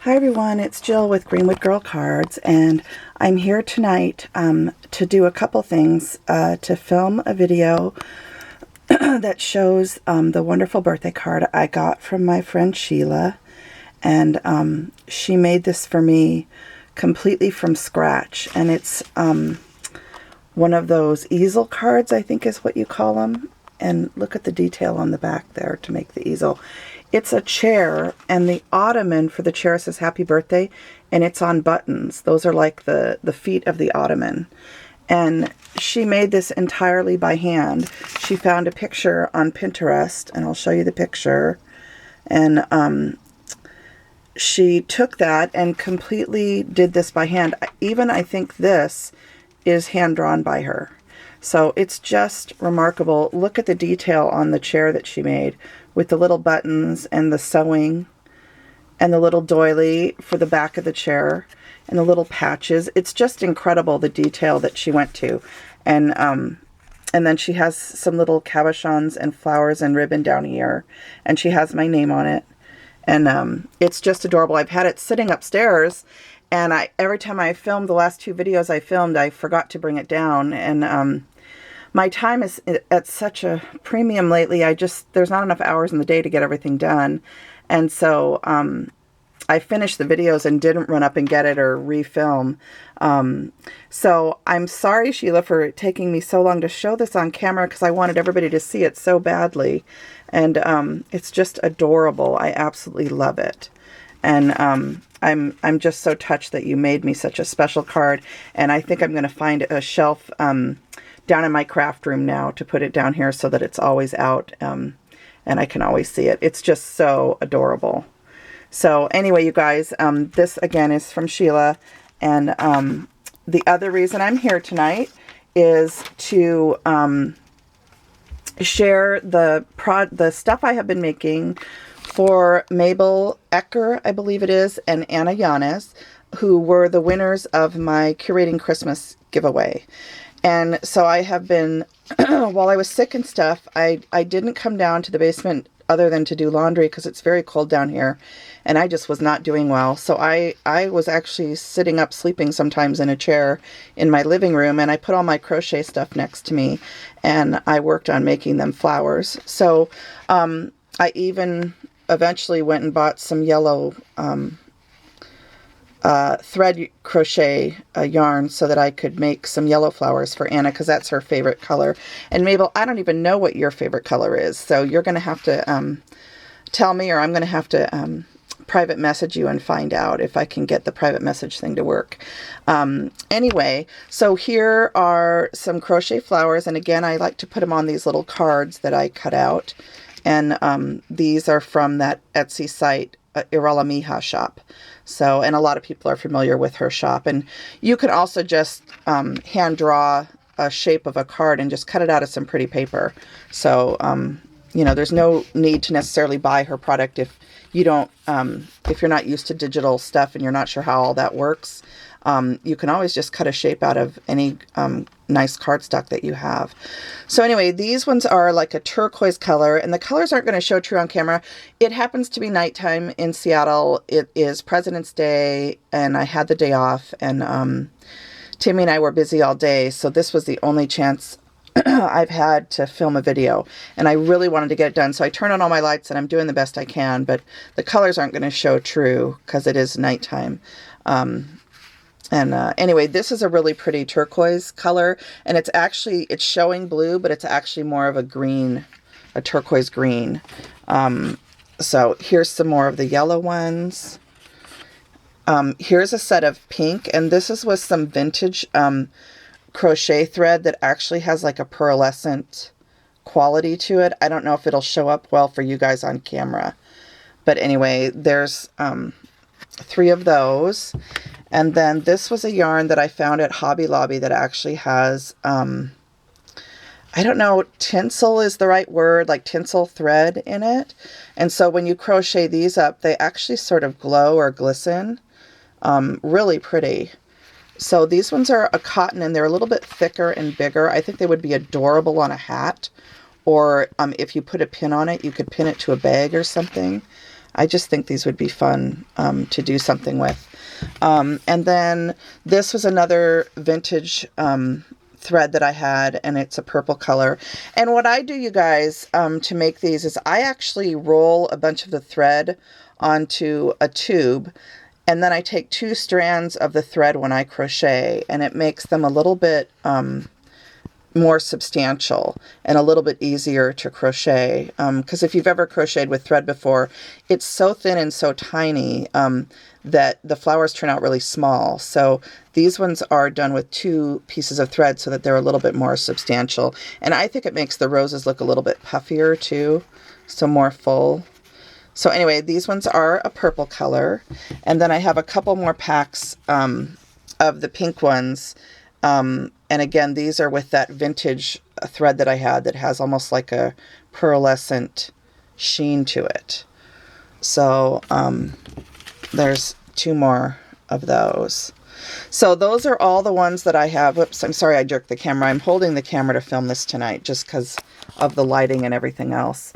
Hi everyone, it's Jill with Greenwood Girl Cards, and I'm here tonight to do a couple things, to film a video that shows the wonderful birthday card I got from my friend Sheila, and she made this for me completely from scratch, and it's one of those easel cards, I think is what you call them, and look at the detail on the back there to make the easel. It's a chair, and the ottoman for the chair says happy birthday, and it's on buttons. Those are like the feet of the ottoman. And she made this entirely by hand. She found a picture on Pinterest, and I'll show you the picture. And she took that and completely did this by hand. Even I think this is hand-drawn by her. So it's just remarkable. Look at the detail on the chair that she made with the little buttons and the sewing and the little doily for the back of the chair and the little patches. It's just incredible, the detail that she went to. And then she has some little cabochons and flowers and ribbon down here, and she has my name on it. And it's just adorable. I've had it sitting upstairs, and every time I filmed the last two videos I filmed, I forgot to bring it down. And my time is at such a premium lately. There's not enough hours in the day to get everything done. And so I finished the videos and didn't run up and get it or refilm. So I'm sorry, Sheila, for taking me so long to show this on camera, because I wanted everybody to see it so badly. And it's just adorable. I absolutely love it. And I'm just so touched that you made me such a special card. And I think I'm going to find a shelf down in my craft room now to put it down here so that it's always out, and I can always see it. It's just so adorable. So anyway, you guys, this again is from Sheila, and the other reason I'm here tonight is to share the stuff I have been making for Mabel Ecker, I believe it is, and Anna Yanes, who were the winners of my Curating Christmas giveaway. And so I have been, while I was sick and stuff, I didn't come down to the basement other than to do laundry because it's very cold down here, and I just was not doing well. So I was actually sitting up sleeping sometimes in a chair in my living room, and I put all my crochet stuff next to me, and I worked on making them flowers. So I even eventually went and bought some yellow thread crochet yarn so that I could make some yellow flowers for Anna, because that's her favorite color. And Mabel, I don't even know what your favorite color is, so you're going to have to tell me, or I'm going to have to private message you and find out if I can get the private message thing to work. Anyway, so here are some crochet flowers, and again, I like to put them on these little cards that I cut out. And these are from that Etsy site, Irala Mija shop. So, and a lot of people are familiar with her shop. And you can also just hand draw a shape of a card and just cut it out of some pretty paper. So, you know, there's no need to necessarily buy her product if you don't, if you're not used to digital stuff and you're not sure how all that works. You can always just cut a shape out of any nice cardstock that you have. So anyway, these ones are like a turquoise color, and the colors aren't going to show true on camera. It happens to be nighttime in Seattle. It is President's Day, and I had the day off, and Timmy and I were busy all day, so this was the only chance I've had to film a video, and I really wanted to get it done. So I turned on all my lights, and I'm doing the best I can, but the colors aren't going to show true because it is nighttime. Anyway, this is a really pretty turquoise color, and it's showing blue, but it's actually more of a green, a turquoise green. So here's some more of the yellow ones. Here's a set of pink, and this is with some vintage crochet thread that actually has like a pearlescent quality to it. I don't know if it'll show up well for you guys on camera, but anyway, there's 3 of those. And then this was a yarn that I found at Hobby Lobby that actually has, I don't know, tinsel is the right word, like tinsel thread in it. And so when you crochet these up, they actually sort of glow or glisten. Really pretty. So these ones are a cotton, and they're a little bit thicker and bigger. I think they would be adorable on a hat, or if you put a pin on it, you could pin it to a bag or something. I just think these would be fun to do something with. And then this was another vintage thread that I had, and it's a purple color. And what I do, you guys, to make these is I actually roll a bunch of the thread onto a tube, and then I take 2 strands of the thread when I crochet, and it makes them a little bit more substantial and a little bit easier to crochet, because if you've ever crocheted with thread before, it's so thin and so tiny that the flowers turn out really small. So these ones are done with 2 pieces of thread so that they're a little bit more substantial, and I think it makes the roses look a little bit puffier too, so more full. So anyway, these ones are a purple color, and then I have a couple more packs of the pink ones. And again, these are with that vintage thread that I had that has almost like a pearlescent sheen to it. So there's 2 more of those. So those are all the ones that I have. Whoops, I'm sorry I jerked the camera. I'm holding the camera to film this tonight just because of the lighting and everything else.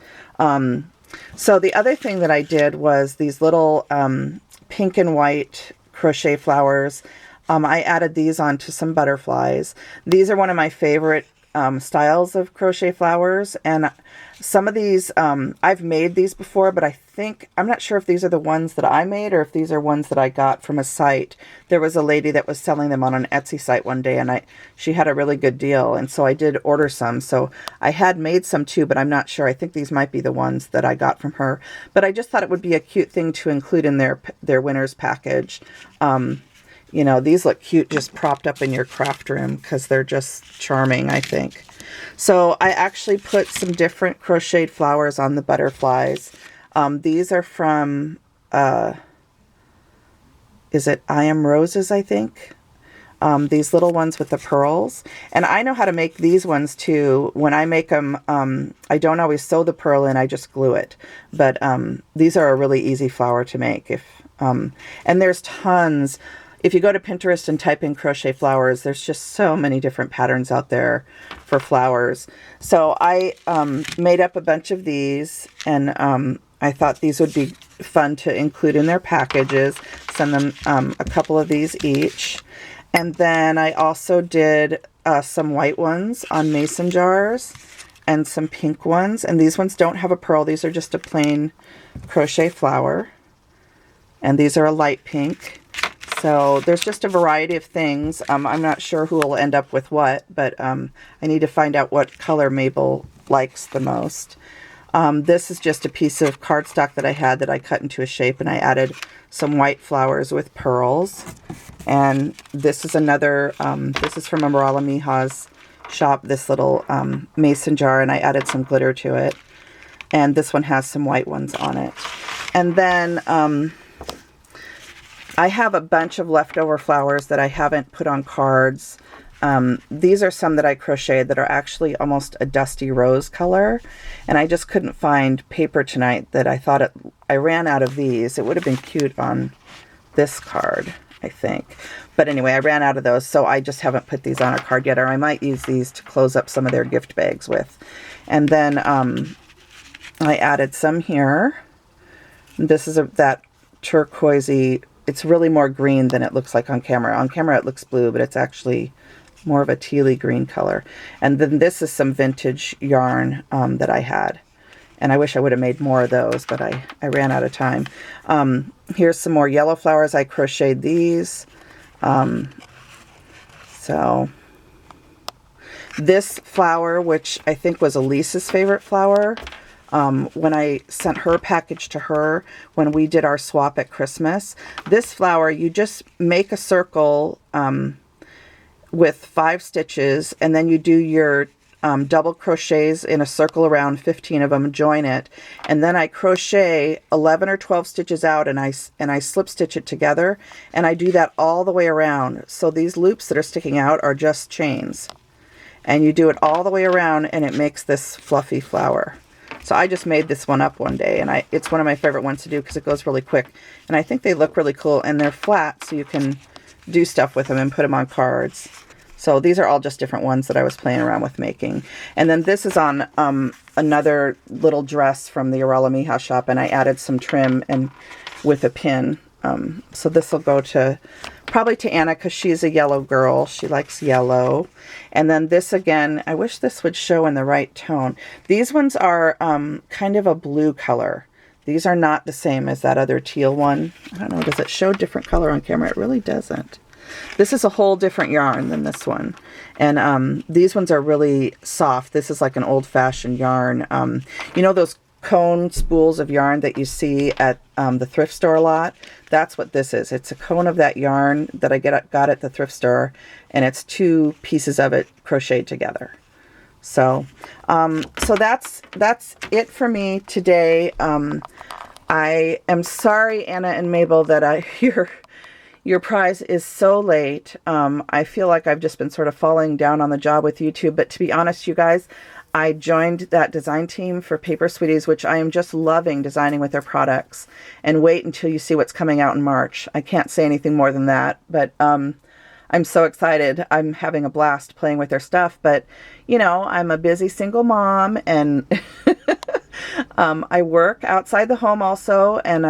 So the other thing that I did was these little pink and white crochet flowers. I added these onto some butterflies. These are one of my favorite styles of crochet flowers, and some of these, I've made these before, but I'm not sure if these are the ones that I made or if these are ones that I got from a site. There was a lady that was selling them on an Etsy site one day, and she had a really good deal, and so I did order some. So I had made some too, but I'm not sure. I think these might be the ones that I got from her, but I just thought it would be a cute thing to include in their winter's package. You know, these look cute just propped up in your craft room because they're just charming, I think. So I actually put some different crocheted flowers on the butterflies. These are from, is it I Am Roses, I think? These little ones with the pearls. And I know how to make these ones too. When I make them, I don't always sew the pearl in, I just glue it. But these are a really easy flower to make. And there's tons. If you go to Pinterest and type in crochet flowers, there's just so many different patterns out there for flowers. So I made up a bunch of these, and I thought these would be fun to include in their packages. Send them a couple of these each. And then I also did some white ones on mason jars and some pink ones. And these ones don't have a pearl. These are just a plain crochet flower. And these are a light pink. So there's just a variety of things. I'm not sure who will end up with what, but I need to find out what color Mabel likes the most. This is just a piece of cardstock that I had that I cut into a shape, and I added some white flowers with pearls. And this is another, this is from Amrala Miha's shop, this little mason jar, and I added some glitter to it. And this one has some white ones on it. And then I have a bunch of leftover flowers that I haven't put on cards. These are some that I crocheted that are actually almost a dusty rose color, and I just couldn't find paper tonight that I ran out of these. It would have been cute on this card, I think. But anyway, I ran out of those, so I just haven't put these on a card yet, or I might use these to close up some of their gift bags with. And then I added some here. This is that turquoisey. It's really more green than it looks like on camera. On camera it looks blue, but it's actually more of a tealy green color. And then this is some vintage yarn that I had. And I wish I would have made more of those, but I ran out of time. Here's some more yellow flowers. I crocheted these. So this flower, which I think was Elise's favorite flower, when I sent her package to her when we did our swap at Christmas. This flower, you just make a circle with 5 stitches, and then you do your double crochets in a circle around 15 of them, join it, and then I crochet 11 or 12 stitches out, and I slip stitch it together, and I do that all the way around. So these loops that are sticking out are just chains, and you do it all the way around, and it makes this fluffy flower. So I just made this one up one day, and it's one of my favorite ones to do because it goes really quick. And I think they look really cool, and they're flat, so you can do stuff with them and put them on cards. So these are all just different ones that I was playing around with making. And then this is on another little dress from the Arala Miha shop, and I added some trim and with a pin. So this will go to probably to Anna because she's a yellow girl. She likes yellow. And then this again, I wish this would show in the right tone. These ones are kind of a blue color. These are not the same as that other teal one. I don't know, does it show different color on camera? It really doesn't. This is a whole different yarn than this one. And these ones are really soft. This is like an old-fashioned yarn. You know those cone spools of yarn that you see at the thrift store a lot? That's what this is. It's a cone of that yarn that I got at the thrift store, and it's 2 pieces of it crocheted together. So so that's it for me today. I am sorry, Anna and Mabel, that your prize is so late. I feel like I've just been sort of falling down on the job with YouTube, but to be honest, you guys, I joined that design team for Paper Sweeties, which I am just loving designing with their products. And wait until you see what's coming out in March. I can't say anything more than that, but I'm so excited. I'm having a blast playing with their stuff, but you know, I'm a busy single mom, and I work outside the home also, and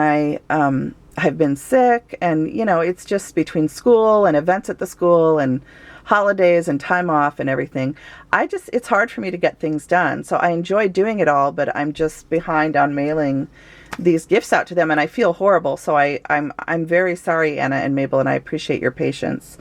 I've been sick, and you know, it's just between school and events at the school and holidays and time off and everything. It's hard for me to get things done. So I enjoy doing it all, but I'm just behind on mailing these gifts out to them, and I feel horrible. So I'm very sorry, Anna and Mabel, and I appreciate your patience.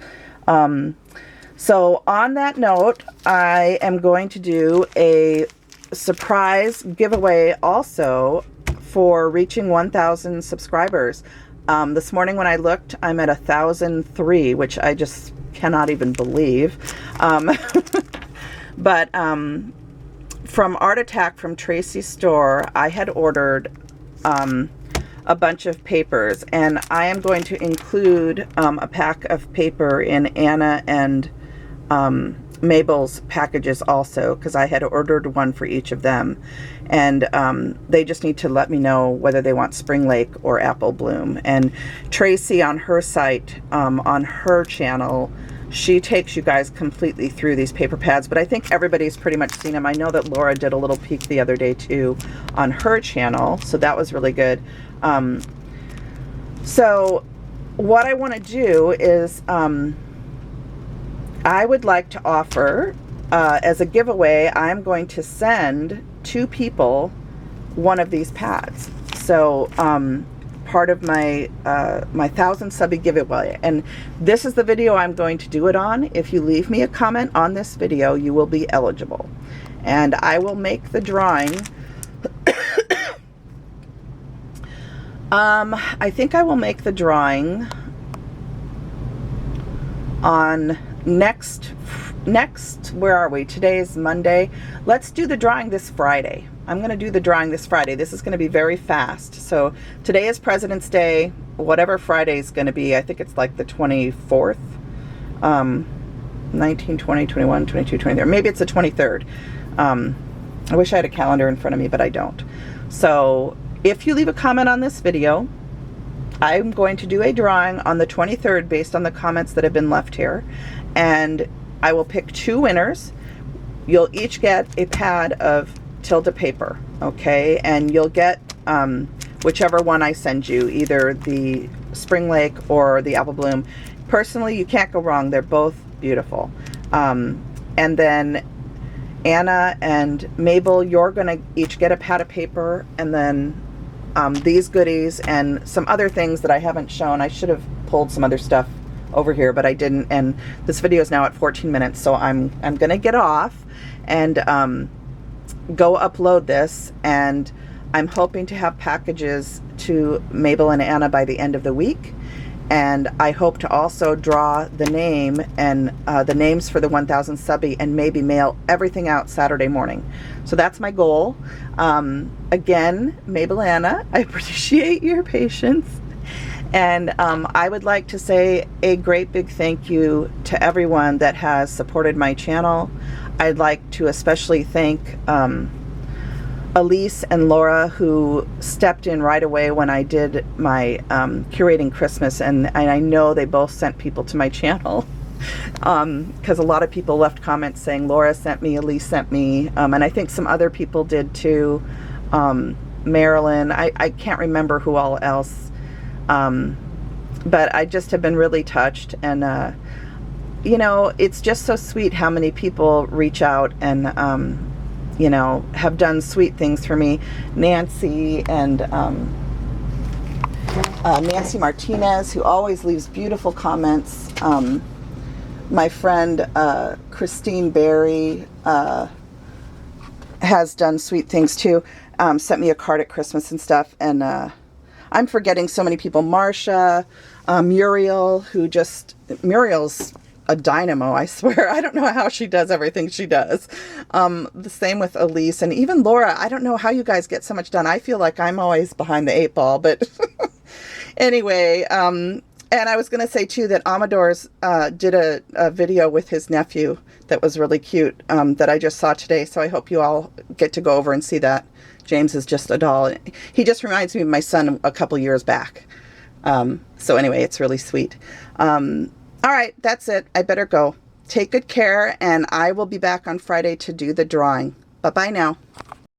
So on that note, I am going to do a surprise giveaway also for reaching 1,000 subscribers. This morning when I looked, I'm at 1,003, which I just cannot even believe. But from Art Attack from Tracy's store, I had ordered a bunch of papers, and I am going to include a pack of paper in Anna and Mabel's packages also, because I had ordered one for each of them, and they just need to let me know whether they want Spring Lake or Apple Bloom. And Tracy on her site, on her channel, she takes you guys completely through these paper pads, but I think everybody's pretty much seen them. I know that Laura did a little peek the other day too on her channel, so that was really good. So what I want to do is I would like to offer as a giveaway, I'm going to send 2 people one of these pads. So part of my 1,000 subby giveaway, and this is the video I'm going to do it on. If you leave me a comment on this video, you will be eligible, and I will make the drawing. I think I will make the drawing on next, where are we? Today is Monday. Let's do the drawing this Friday. I'm going to do the drawing this Friday. This is going to be very fast. So today is President's Day. Whatever Friday is going to be, I think it's like the 24th, 19, 20, 21, 22, 23. Maybe it's the 23rd. I wish I had a calendar in front of me, but I don't. So if you leave a comment on this video, I'm going to do a drawing on the 23rd based on the comments that have been left here, and I will pick 2 winners. You'll each get a pad of Tilda paper, okay? And you'll get whichever one I send you, either the Spring Lake or the Apple Bloom. Personally, you can't go wrong. They're both beautiful. And then Anna and Mabel, you're going to each get a pad of paper, and then these goodies and some other things that I haven't shown. I should have pulled some other stuff over here, but I didn't, and this video is now at 14 minutes, so I'm gonna get off and go upload this, and I'm hoping to have packages to Mabel and Anna by the end of the week. And I hope to also draw the name and the names for the 1,000 subby, and maybe mail everything out Saturday morning. So that's my goal. Again, Mabel, Anna, I appreciate your patience. And I would like to say a great big thank you to everyone that has supported my channel. I'd like to especially thank Elise and Laura, who stepped in right away when I did my Curating Christmas, and I know they both sent people to my channel. because a lot of people left comments saying Laura sent me, Elise sent me, and I think some other people did too. Marilyn, I can't remember who all else, but I just have been really touched, and you know, it's just so sweet how many people reach out and you know, have done sweet things for me. Nancy and Nancy Martinez, who always leaves beautiful comments. My friend Christine Berry has done sweet things too. Sent me a card at Christmas and stuff. And I'm forgetting so many people. Marcia, Muriel, Muriel's a dynamo, I swear. I don't know how she does everything she does. The same with Elise and even Laura. I don't know how you guys get so much done. I feel like I'm always behind the 8 ball, but anyway, and I was going to say too that Amador's did a video with his nephew that was really cute, that I just saw today. So I hope you all get to go over and see that. James is just a doll. He just reminds me of my son a couple years back. So anyway, it's really sweet. All right, that's it. I better go. Take good care, and I will be back on Friday to do the drawing. Bye-bye now.